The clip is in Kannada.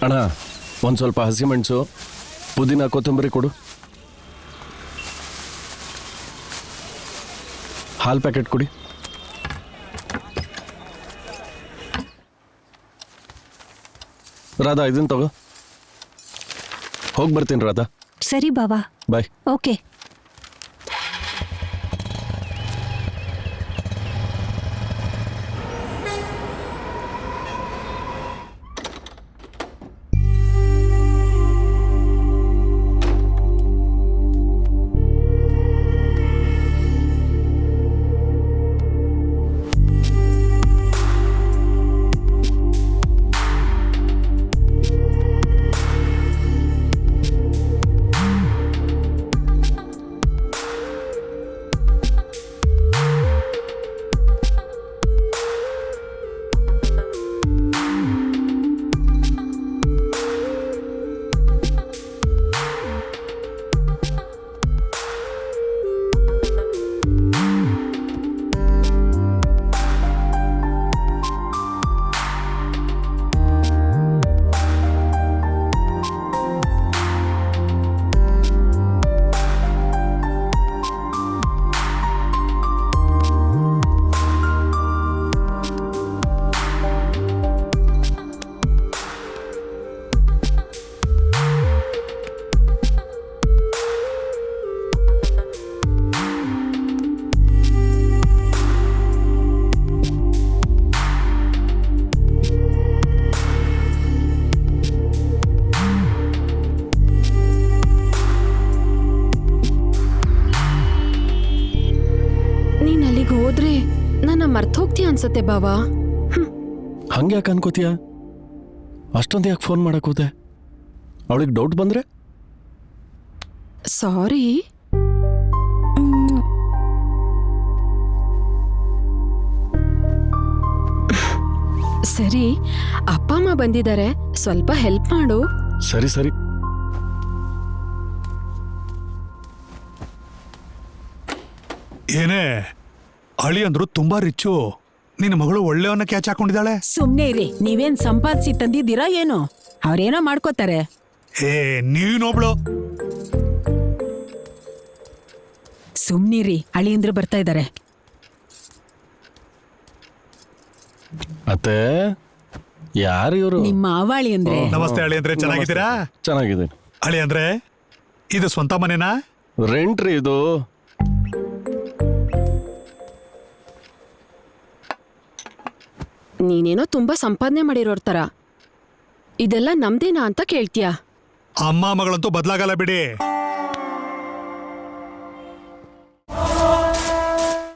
ಅಣ್ಣ ಒಂದು ಸ್ವಲ್ಪ ಹಸಿಮೆಣಸು ಪುದೀನ ಕೊತ್ತಂಬರಿ ಕೊಡು. ಹಾಲು ಪ್ಯಾಕೆಟ್ ಕೊಡಿ. ರಾಧಾ ಇದನ್ನು ತಗೋ. ಹೋಗಿ ಬರ್ತೀನಿ ರಾಧಾ. ಸರಿ ಬಾವಾ. ಬಾಯ್. ಓಕೆ. ಹೋದ್ರೆ ನನ್ನ ಮರ್ತೋಗ್ತೀಯ ಅನ್ಸತ್ತೆ ಬಾವಾ. ಹಂಗೆ ಯಾಕೆ ಅನ್ಕೋತೀಯ? ಅಷ್ಟೊಂದು ಯಾಕೆ ಫೋನ್ ಮಾಡಕ್ ಹೋದೆ? ಅವಳಿಗೆ ಡೌಟ್ ಬಂದ್ರೆ? ಸಾರಿ. ಸರಿ, ಅಪ್ಪ ಅಮ್ಮ ಬಂದಿದ್ದಾರೆ, ಸ್ವಲ್ಪ ಹೆಲ್ಪ್ ಮಾಡು. ಸರಿ ಸರಿ. ಏನೇ ಅಳಿ ಅಂದ್ರು ತುಂಬಾ ರಿಚ್ಚು. ನಿನ್ನ ಮಗಳು ಒಳ್ಳೆಯವನ್ನ ಕ್ಯಾಚ್ ಹಾಕೊಂಡಿದ್ದಾಳೆ. ಸುಮ್ನೆ ಇರಿ, ನೀವೇನ್ ಸಂಪಾದಿಸಿ ತಂದಿದ್ದೀರಾ ಏನೋ? ಅವ್ರೇನೋ ಮಾಡ್ಕೋತಾರೆ. ಏ ನೀನೊಬ್ಳು. ಸುಮ್ನಿರಿ, ಅಳಿಯಂದ್ರು ಬರ್ತಾ ಇದ್ದಾರೆ. ಮತ್ತೆ ಯಾರು ಇವರು? ನಿಮ್ಮ ಆವಾಳಿ ಅಂದ್ರೆ. ನಮಸ್ತೆ ಅಳಿ ಅಂದ್ರೆ, ಚೆನ್ನಾಗಿದ್ದೀರಾ? ಚೆನ್ನಾಗಿದೆ. ಅಳಿ ಅಂದ್ರೆ ಇದು ಸ್ವಂತ ಮನೆನಾ? ರೆಂಟ್ ರೀ ಇದು. ನೀನೇನೋ ತುಂಬಾ ಸಂಪಾದನೆ ಮಾಡಿರೋರ್ ತರ. ಇದೆಲ್ಲ ನಮ್ದೇನಾ ಅಂತ ಕೇಳ್ತೀಯಾ? ಅಮ್ಮ ಮಗಳಂತೂ ಬದಲಾಗಲ್ಲ ಬಿಡಿ.